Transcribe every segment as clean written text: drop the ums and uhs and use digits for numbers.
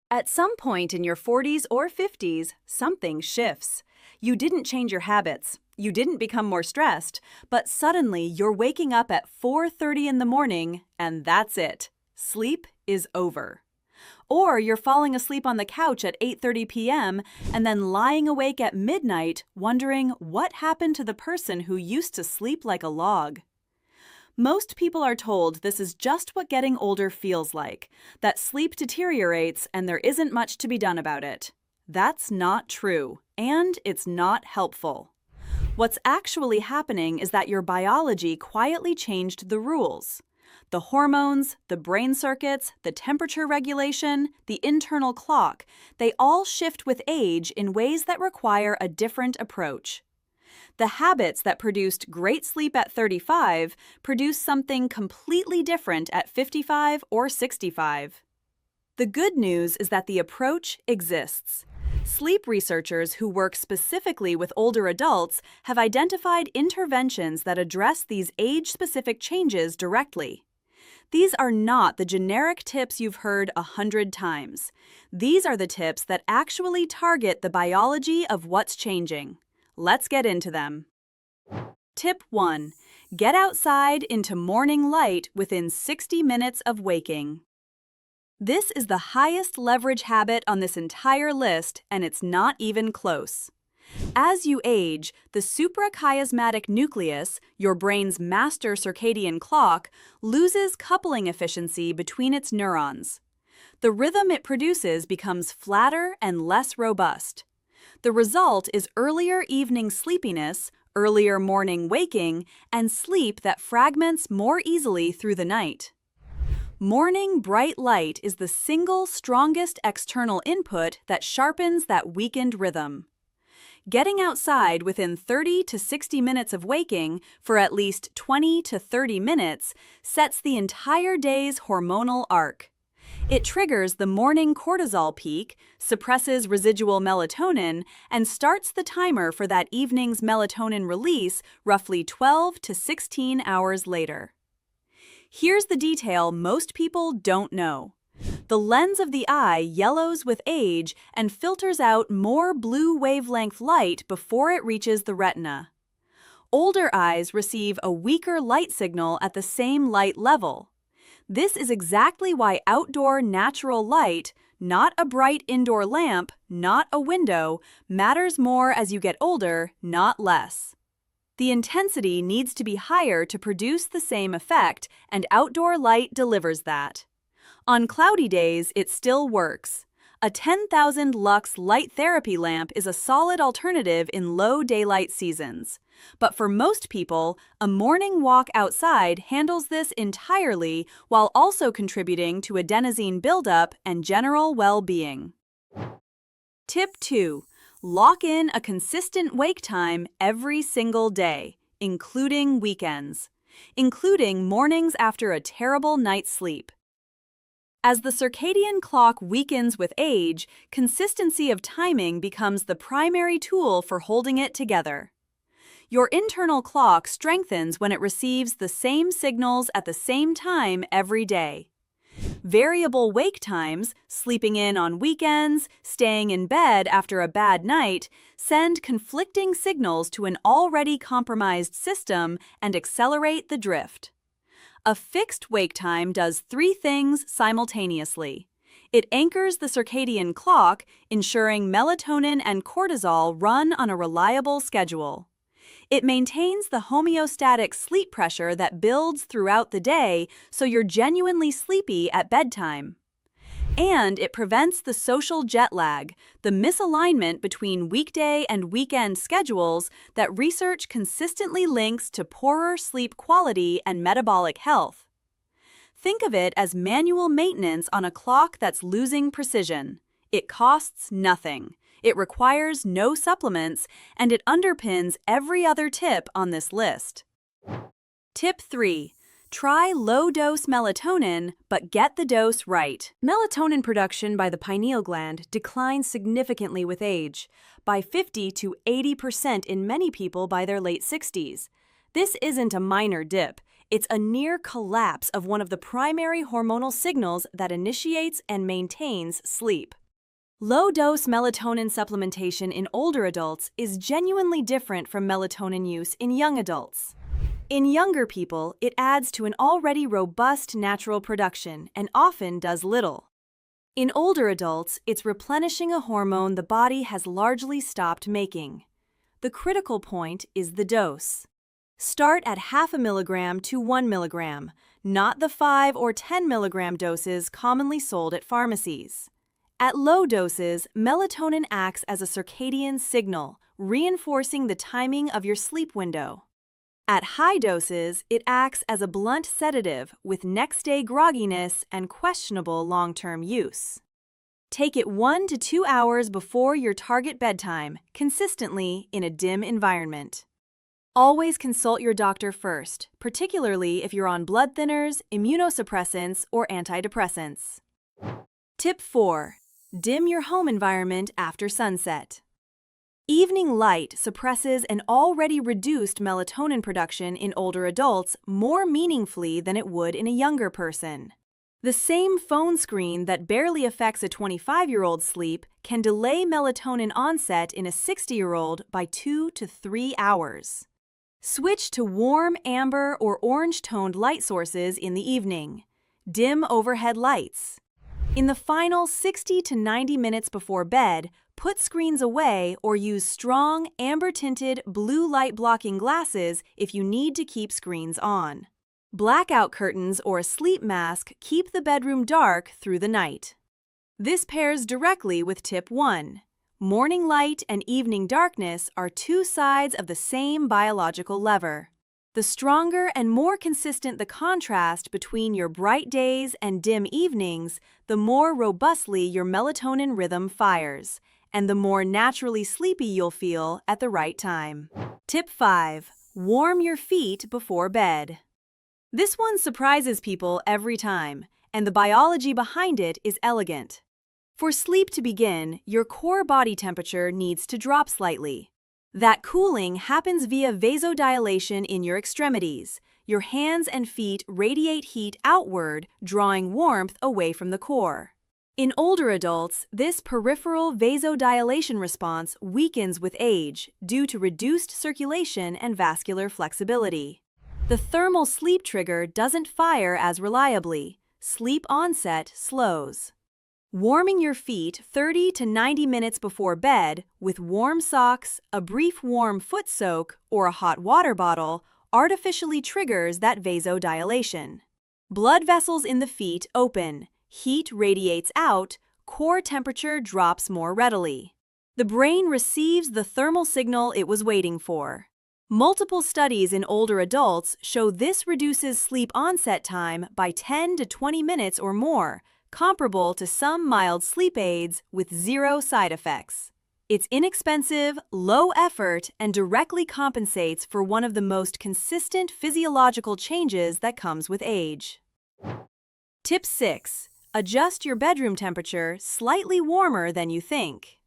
At some point in your 40s or 50s, something shifts. You didn't change your habits. You didn't become more stressed, but suddenly you're waking up at 4:30 in the morning and that's it. Sleep is over. Or you're falling asleep on the couch at 8:30 p.m. and then lying awake at midnight wondering what happened to the person who used to sleep like a log. Most people are told this is just what getting older feels like, that sleep deteriorates and there isn't much to be done about it. That's not true, and it's not helpful. What's actually happening is that your biology quietly changed the rules. The hormones, the brain circuits, the temperature regulation, the internal clock, they all shift with age in ways that require a different approach. The habits that produced great sleep at 35 produce something completely different at 55 or 65. The good news is that the approach exists. Sleep researchers who work specifically with older adults have identified interventions that address these age-specific changes directly. These are not the generic tips you've heard 100 times. These are the tips that actually target the biology of what's changing. Let's get into them. Tip 1. Get outside into morning light within 60 minutes of waking. This is the highest leverage habit on this entire list, and it's not even close. As you age, the suprachiasmatic nucleus, your brain's master circadian clock, loses coupling efficiency between its neurons. The rhythm it produces becomes flatter and less robust. The result is earlier evening sleepiness, earlier morning waking, and sleep that fragments more easily through the night. Morning bright light is the single strongest external input that sharpens that weakened rhythm. Getting outside within 30 to 60 minutes of waking for at least 20 to 30 minutes sets the entire day's hormonal arc. It triggers the morning cortisol peak, suppresses residual melatonin, and starts the timer for that evening's melatonin release roughly 12 to 16 hours later. Here's the detail most people don't know. The lens of the eye yellows with age and filters out more blue wavelength light before it reaches the retina. Older eyes receive a weaker light signal at the same light level. This is exactly why outdoor natural light, not a bright indoor lamp, not a window, matters more as you get older, not less. The intensity needs to be higher to produce the same effect, and outdoor light delivers that. On cloudy days, it still works. A 10,000 lux light therapy lamp is a solid alternative in low daylight seasons. But for most people, a morning walk outside handles this entirely while also contributing to adenosine buildup and general well-being. Tip 2. Lock in a consistent wake time every single day, including weekends, including mornings after a terrible night's sleep. As the circadian clock weakens with age, consistency of timing becomes the primary tool for holding it together. Your internal clock strengthens when it receives the same signals at the same time every day. Variable wake times, sleeping in on weekends, staying in bed after a bad night, send conflicting signals to an already compromised system and accelerate the drift. A fixed wake time does three things simultaneously. It anchors the circadian clock, ensuring melatonin and cortisol run on a reliable schedule. It maintains the homeostatic sleep pressure that builds throughout the day so you're genuinely sleepy at bedtime. And it prevents the social jet lag, the misalignment between weekday and weekend schedules that research consistently links to poorer sleep quality and metabolic health. Think of it as manual maintenance on a clock that's losing precision. It costs nothing. It requires no supplements, and it underpins every other tip on this list. Tip 3. Try low-dose melatonin, but get the dose right. Melatonin production by the pineal gland declines significantly with age, by 50 to 80% in many people by their late 60s. This isn't a minor dip. It's a near collapse of one of the primary hormonal signals that initiates and maintains sleep. Low-dose melatonin supplementation in older adults is genuinely different from melatonin use in young adults. In younger people, it adds to an already robust natural production and often does little. In older adults, it's replenishing a hormone the body has largely stopped making. The critical point is the dose. Start at 0.5 milligram to 1 milligram, not the 5 or 10 milligram doses commonly sold at pharmacies. At low doses, melatonin acts as a circadian signal, reinforcing the timing of your sleep window. At high doses, it acts as a blunt sedative with next-day grogginess and questionable long-term use. Take it 1 to 2 hours before your target bedtime, consistently in a dim environment. Always consult your doctor first, particularly if you're on blood thinners, immunosuppressants, or antidepressants. Tip 4. Dim your home environment after sunset. Evening light suppresses an already reduced melatonin production in older adults more meaningfully than it would in a younger person. The same phone screen that barely affects a 25-year-old's sleep can delay melatonin onset in a 60-year-old by 2 to 3 hours. Switch to warm amber or orange-toned light sources in the evening. Dim overhead lights. In the final 60 to 90 minutes before bed, put screens away or use strong, amber-tinted blue light-blocking glasses if you need to keep screens on. Blackout curtains or a sleep mask keep the bedroom dark through the night. This pairs directly with Tip 1. Morning light and evening darkness are two sides of the same biological lever. The stronger and more consistent the contrast between your bright days and dim evenings, the more robustly your melatonin rhythm fires, and the more naturally sleepy you'll feel at the right time. Tip 5. Warm your feet before bed. This one surprises people every time, and the biology behind it is elegant. For sleep to begin, your core body temperature needs to drop slightly. That cooling happens via vasodilation in your extremities. Your hands and feet radiate heat outward, drawing warmth away from the core. In older adults, this peripheral vasodilation response weakens with age due to reduced circulation and vascular flexibility. The thermal sleep trigger doesn't fire as reliably. Sleep onset slows. Warming your feet 30 to 90 minutes before bed with warm socks, a brief warm foot soak, or a hot water bottle artificially triggers that vasodilation. Blood vessels in the feet open. Heat radiates out, core temperature drops more readily. The brain receives the thermal signal it was waiting for. Multiple studies in older adults show this reduces sleep onset time by 10 to 20 minutes or more, comparable to some mild sleep aids with zero side effects. It's inexpensive, low effort, and directly compensates for one of the most consistent physiological changes that comes with age. Tip 6. Adjust your bedroom temperature slightly warmer than you think.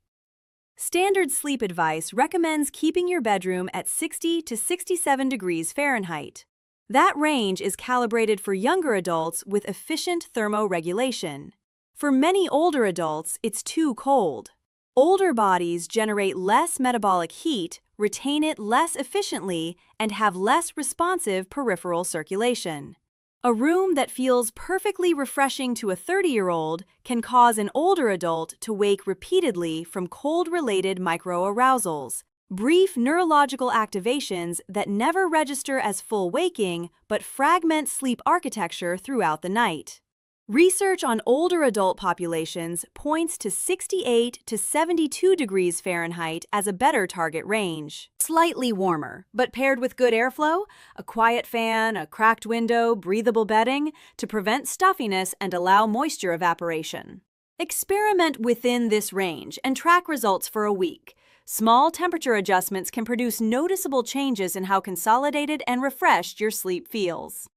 Standard sleep advice recommends keeping your bedroom at 60 to 67 degrees Fahrenheit. That range is calibrated for younger adults with efficient thermoregulation. For many older adults, it's too cold. Older bodies generate less metabolic heat, retain it less efficiently, and have less responsive peripheral circulation. A room that feels perfectly refreshing to a 30-year-old can cause an older adult to wake repeatedly from cold-related microarousals, brief neurological activations that never register as full waking but fragment sleep architecture throughout the night. Research on older adult populations points to 68 to 72 degrees Fahrenheit as a better target range. Slightly warmer, but paired with good airflow, a quiet fan, a cracked window, breathable bedding to prevent stuffiness and allow moisture evaporation. Experiment within this range and track results for a week. Small temperature adjustments can produce noticeable changes in how consolidated and refreshed your sleep feels.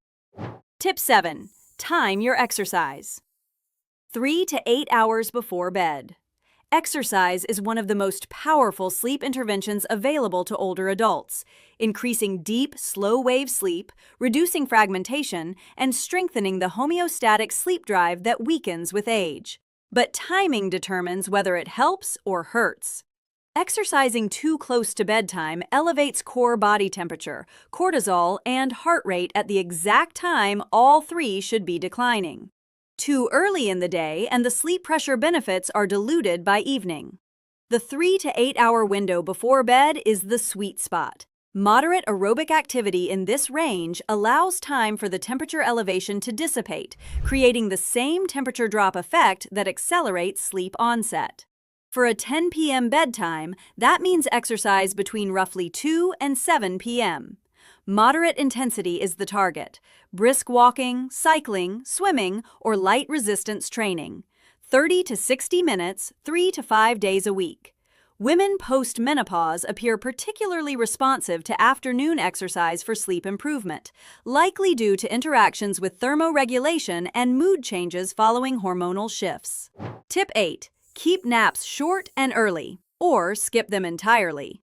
Tip 7. Time your exercise. 3 to 8 hours before bed. Exercise is one of the most powerful sleep interventions available to older adults, increasing deep, slow-wave sleep, reducing fragmentation, and strengthening the homeostatic sleep drive that weakens with age. But timing determines whether it helps or hurts. Exercising too close to bedtime elevates core body temperature, cortisol, and heart rate at the exact time all three should be declining. Too early in the day, and the sleep pressure benefits are diluted by evening. The 3 to 8 hour window before bed is the sweet spot. Moderate aerobic activity in this range allows time for the temperature elevation to dissipate, creating the same temperature drop effect that accelerates sleep onset. For a 10 p.m. bedtime, that means exercise between roughly 2 and 7 p.m. Moderate intensity is the target: brisk walking, cycling, swimming, or light resistance training. 30 to 60 minutes, 3 to 5 days a week. Women post-menopause appear particularly responsive to afternoon exercise for sleep improvement, likely due to interactions with thermoregulation and mood changes following hormonal shifts. Tip 8. Keep naps short and early, or skip them entirely.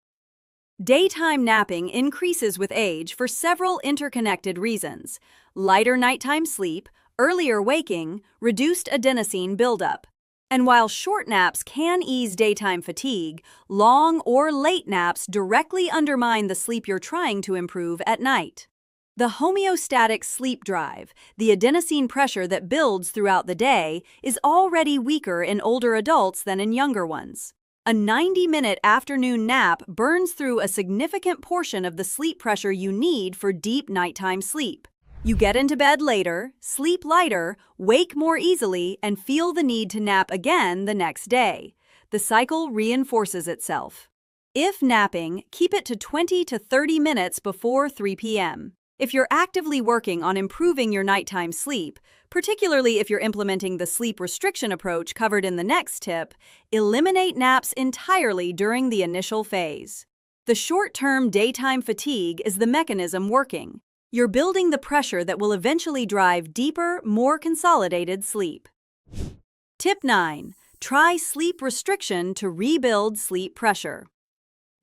Daytime napping increases with age for several interconnected reasons: lighter nighttime sleep, earlier waking, reduced adenosine buildup. And while short naps can ease daytime fatigue, long or late naps directly undermine the sleep you're trying to improve at night. The homeostatic sleep drive, the adenosine pressure that builds throughout the day, is already weaker in older adults than in younger ones. A 90-minute afternoon nap burns through a significant portion of the sleep pressure you need for deep nighttime sleep. You get into bed later, sleep lighter, wake more easily, and feel the need to nap again the next day. The cycle reinforces itself. If napping, keep it to 20 to 30 minutes before 3 p.m. If you're actively working on improving your nighttime sleep, particularly if you're implementing the sleep restriction approach covered in the next tip, eliminate naps entirely during the initial phase. The short-term daytime fatigue is the mechanism working. You're building the pressure that will eventually drive deeper, more consolidated sleep. Tip 9. Try sleep restriction to rebuild sleep pressure.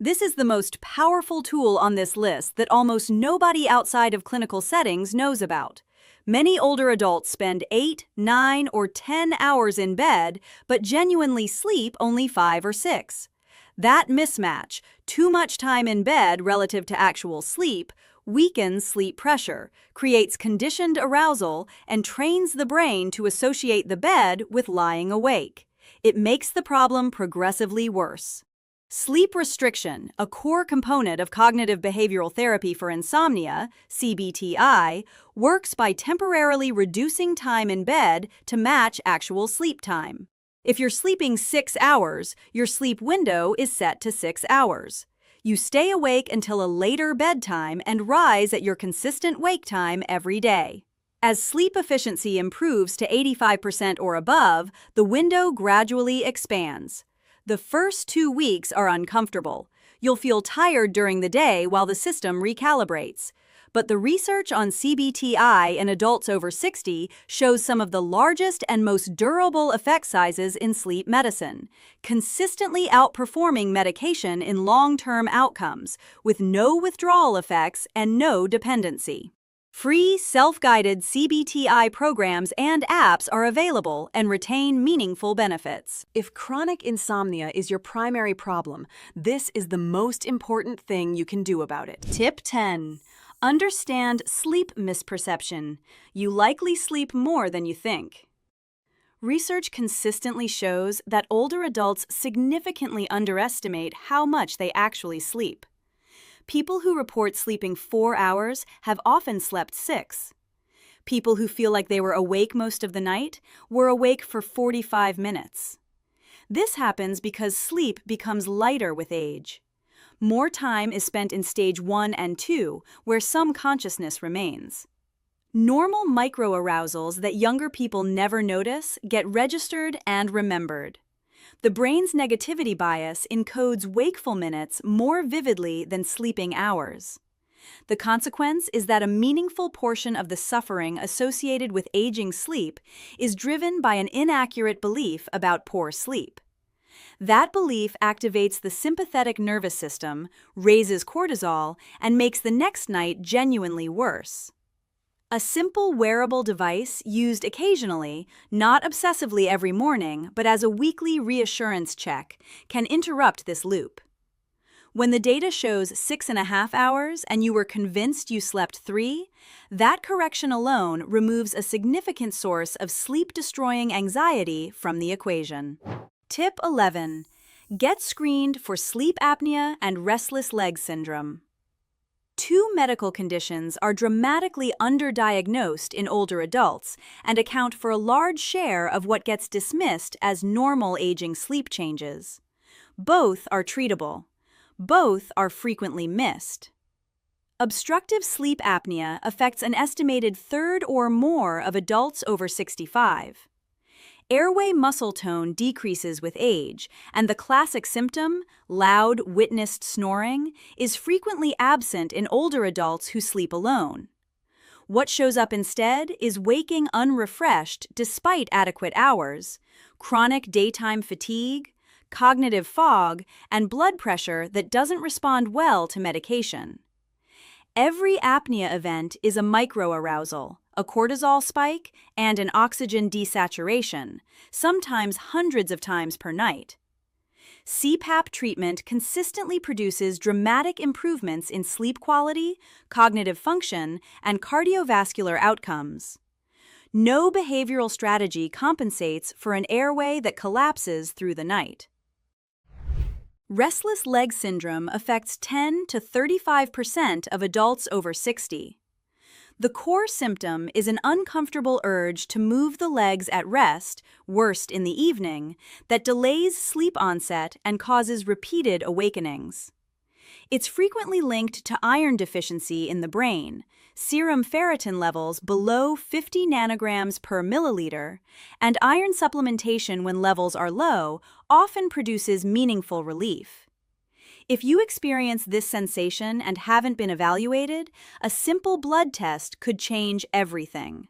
This is the most powerful tool on this list that almost nobody outside of clinical settings knows about. Many older adults spend 8, 9, or 10 hours in bed, but genuinely sleep only 5 or 6. That mismatch, too much time in bed relative to actual sleep, weakens sleep pressure, creates conditioned arousal, and trains the brain to associate the bed with lying awake. It makes the problem progressively worse. Sleep restriction, a core component of cognitive behavioral therapy for insomnia, CBT-I, works by temporarily reducing time in bed to match actual sleep time. If you're sleeping 6 hours, your sleep window is set to 6 hours. You stay awake until a later bedtime and rise at your consistent wake time every day. As sleep efficiency improves to 85% or above, the window gradually expands. The first 2 weeks are uncomfortable. You'll feel tired during the day while the system recalibrates. But the research on CBT-I in adults over 60 shows some of the largest and most durable effect sizes in sleep medicine, consistently outperforming medication in long-term outcomes, with no withdrawal effects and no dependency. Free, self-guided CBT-I programs and apps are available and retain meaningful benefits. If chronic insomnia is your primary problem, this is the most important thing you can do about it. Tip 10. Understand sleep misperception. You likely sleep more than you think. Research consistently shows that older adults significantly underestimate how much they actually sleep. People who report sleeping 4 hours have often slept 6. People who feel like they were awake most of the night were awake for 45 minutes. This happens because sleep becomes lighter with age. More time is spent in stage 1 and 2, where some consciousness remains. Normal microarousals that younger people never notice get registered and remembered. The brain's negativity bias encodes wakeful minutes more vividly than sleeping hours. The consequence is that a meaningful portion of the suffering associated with aging sleep is driven by an inaccurate belief about poor sleep. That belief activates the sympathetic nervous system, raises cortisol, and makes the next night genuinely worse. A simple wearable device used occasionally, not obsessively every morning, but as a weekly reassurance check, can interrupt this loop. When the data shows 6.5 hours and you were convinced you slept 3, that correction alone removes a significant source of sleep-destroying anxiety from the equation. Tip 11. Get screened for sleep apnea and restless leg syndrome. Two medical conditions are dramatically underdiagnosed in older adults and account for a large share of what gets dismissed as normal aging sleep changes. Both are treatable. Both are frequently missed. Obstructive sleep apnea affects an estimated third or more of adults over 65. Airway muscle tone decreases with age, and the classic symptom, loud, witnessed snoring, is frequently absent in older adults who sleep alone. What shows up instead is waking unrefreshed despite adequate hours, chronic daytime fatigue, cognitive fog, and blood pressure that doesn't respond well to medication. Every apnea event is a microarousal, a cortisol spike, and an oxygen desaturation, sometimes hundreds of times per night. CPAP treatment consistently produces dramatic improvements in sleep quality, cognitive function, and cardiovascular outcomes. No behavioral strategy compensates for an airway that collapses through the night. Restless leg syndrome affects 10 to 35% of adults over 60. The core symptom is an uncomfortable urge to move the legs at rest, worst in the evening, that delays sleep onset and causes repeated awakenings. It's frequently linked to iron deficiency in the brain, serum ferritin levels below 50 nanograms per milliliter, and iron supplementation when levels are low often produces meaningful relief. If you experience this sensation and haven't been evaluated, a simple blood test could change everything.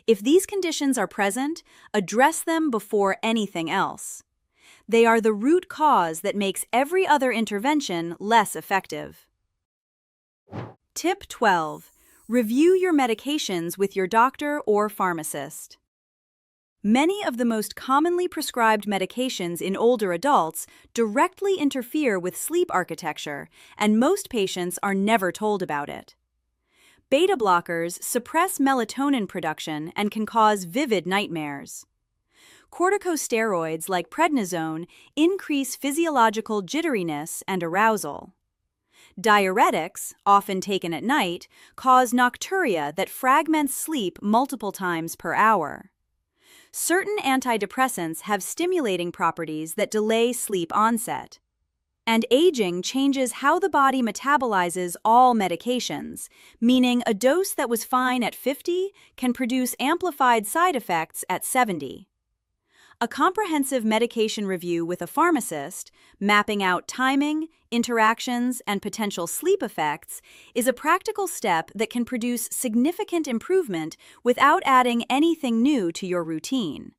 If these conditions are present, address them before anything else. They are the root cause that makes every other intervention less effective. Tip 12. Review your medications with your doctor or pharmacist. Many of the most commonly prescribed medications in older adults directly interfere with sleep architecture, and most patients are never told about it. Beta blockers suppress melatonin production and can cause vivid nightmares. Corticosteroids like prednisone increase physiological jitteriness and arousal. Diuretics, often taken at night, cause nocturia that fragments sleep multiple times per hour. Certain antidepressants have stimulating properties that delay sleep onset. And aging changes how the body metabolizes all medications, meaning a dose that was fine at 50 can produce amplified side effects at 70. A comprehensive medication review with a pharmacist, mapping out timing, interactions, and potential sleep effects, is a practical step that can produce significant improvement without adding anything new to your routine.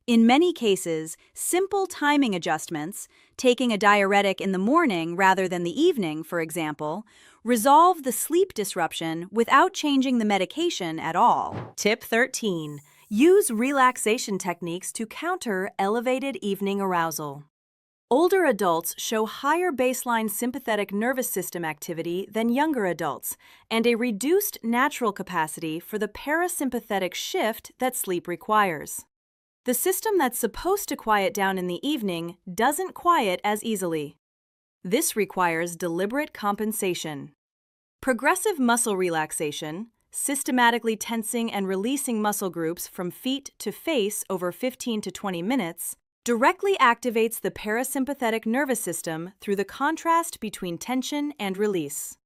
In many cases, simple timing adjustments, taking a diuretic in the morning rather than the evening, for example, resolve the sleep disruption without changing the medication at all. Tip 13. Use relaxation techniques to counter elevated evening arousal. Older adults show higher baseline sympathetic nervous system activity than younger adults, and a reduced natural capacity for the parasympathetic shift that sleep requires. The system that's supposed to quiet down in the evening doesn't quiet as easily. This requires deliberate compensation. Progressive muscle relaxation, systematically tensing and releasing muscle groups from feet to face over 15 to 20 minutes, directly activates the parasympathetic nervous system through the contrast between tension and release.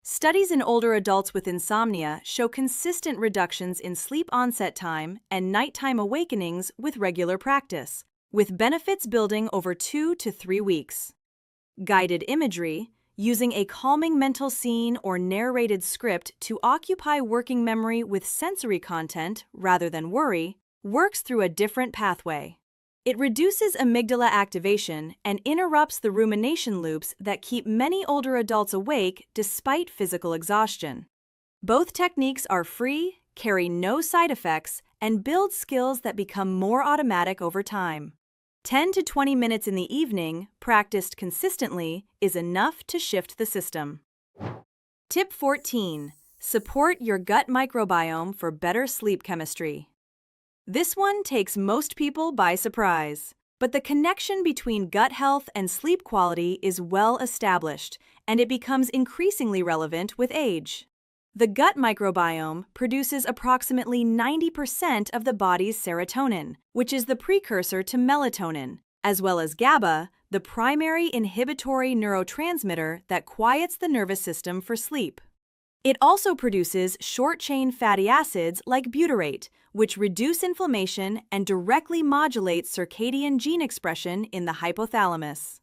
Studies in older adults with insomnia show consistent reductions in sleep onset time and nighttime awakenings with regular practice, with benefits building over 2 to 3 weeks. Guided imagery, using a calming mental scene or narrated script to occupy working memory with sensory content rather than worry, works through a different pathway. It reduces amygdala activation and interrupts the rumination loops that keep many older adults awake despite physical exhaustion. Both techniques are free, carry no side effects, and build skills that become more automatic over time. 10 to 20 minutes in the evening, practiced consistently, is enough to shift the system. Tip 14. Support your gut microbiome for better sleep chemistry. This one takes most people by surprise, but the connection between gut health and sleep quality is well established, and it becomes increasingly relevant with age. The gut microbiome produces approximately 90% of the body's serotonin, which is the precursor to melatonin, as well as GABA, the primary inhibitory neurotransmitter that quiets the nervous system for sleep. It also produces short-chain fatty acids like butyrate, which reduce inflammation and directly modulate circadian gene expression in the hypothalamus.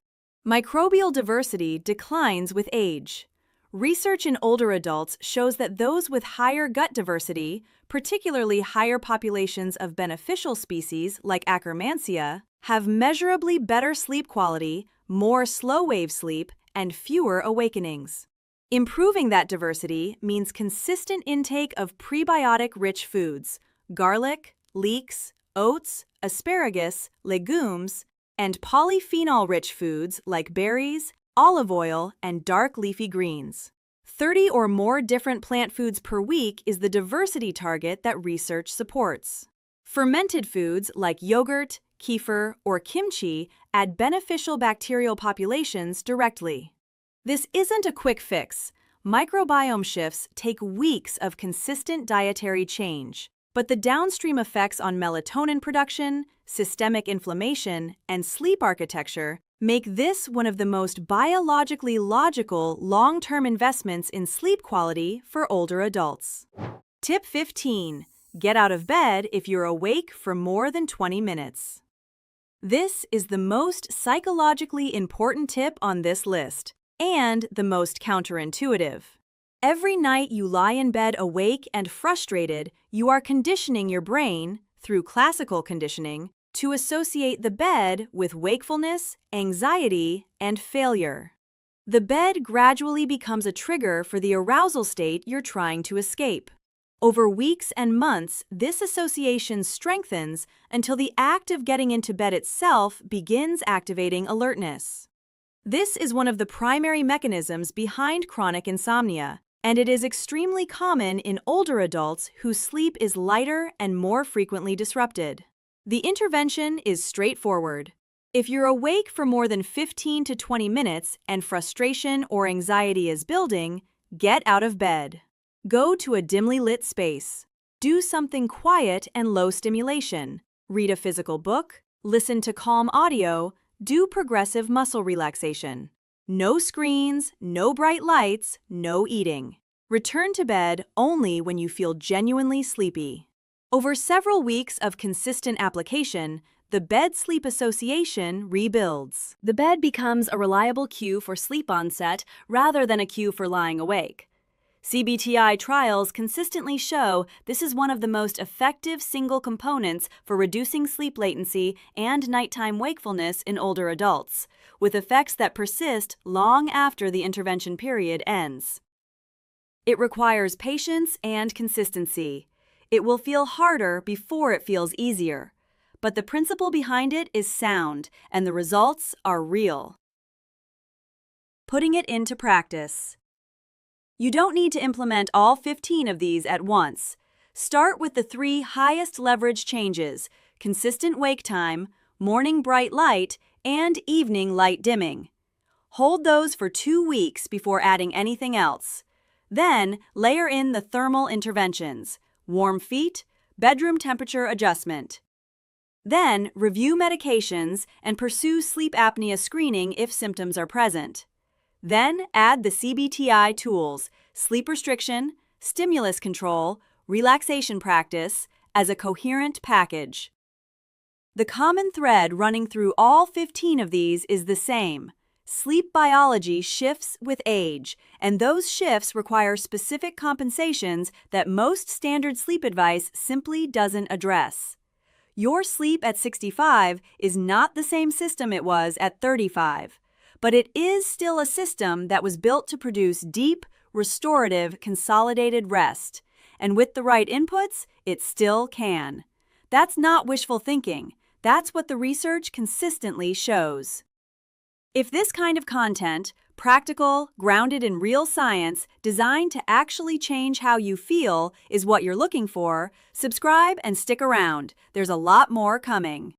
Microbial diversity declines with age. Research in older adults shows that those with higher gut diversity, particularly higher populations of beneficial species like Akkermansia, have measurably better sleep quality, more slow-wave sleep, and fewer awakenings. Improving that diversity means consistent intake of prebiotic-rich foods, garlic, leeks, oats, asparagus, legumes, and polyphenol-rich foods like berries, olive oil, and dark leafy greens. 30 or more different plant foods per week is the diversity target that research supports. Fermented foods like yogurt, kefir, or kimchi add beneficial bacterial populations directly. This isn't a quick fix. Microbiome shifts take weeks of consistent dietary change, but the downstream effects on melatonin production, systemic inflammation, and sleep architecture make this one of the most biologically logical long-term investments in sleep quality for older adults. Tip 15. Get out of bed if you're awake for more than 20 minutes. This is the most psychologically important tip on this list, and the most counterintuitive. Every night you lie in bed awake and frustrated, you are conditioning your brain, through classical conditioning, to associate the bed with wakefulness, anxiety, and failure. The bed gradually becomes a trigger for the arousal state you're trying to escape. Over weeks and months, this association strengthens until the act of getting into bed itself begins activating alertness. This is one of the primary mechanisms behind chronic insomnia, and it is extremely common in older adults whose sleep is lighter and more frequently disrupted. The intervention is straightforward. If you're awake for more than 15 to 20 minutes and frustration or anxiety is building, get out of bed. Go to a dimly lit space. Do something quiet and low stimulation. Read a physical book, listen to calm audio, do progressive muscle relaxation. No screens, no bright lights, no eating. Return to bed only when you feel genuinely sleepy. Over several weeks of consistent application, the bed-sleep association rebuilds. The bed becomes a reliable cue for sleep onset rather than a cue for lying awake. CBT-I trials consistently show this is one of the most effective single components for reducing sleep latency and nighttime wakefulness in older adults, with effects that persist long after the intervention period ends. It requires patience and consistency. It will feel harder before it feels easier, but the principle behind it is sound and the results are real. Putting it into practice. You don't need to implement all 15 of these at once. Start with the 3 highest leverage changes: consistent wake time, morning bright light, and evening light dimming. Hold those for 2 weeks before adding anything else. Then layer in the thermal interventions: warm feet, bedroom temperature adjustment. Then review medications and pursue sleep apnea screening if symptoms are present. Then add the CBT-I tools, sleep restriction, stimulus control, relaxation practice, as a coherent package. The common thread running through all 15 of these is the same. Sleep biology shifts with age, and those shifts require specific compensations that most standard sleep advice simply doesn't address. Your sleep at 65 is not the same system it was at 35, but it is still a system that was built to produce deep, restorative, consolidated rest. And with the right inputs, it still can. That's not wishful thinking. That's what the research consistently shows. If this kind of content, practical, grounded in real science, designed to actually change how you feel, is what you're looking for, subscribe and stick around. There's a lot more coming.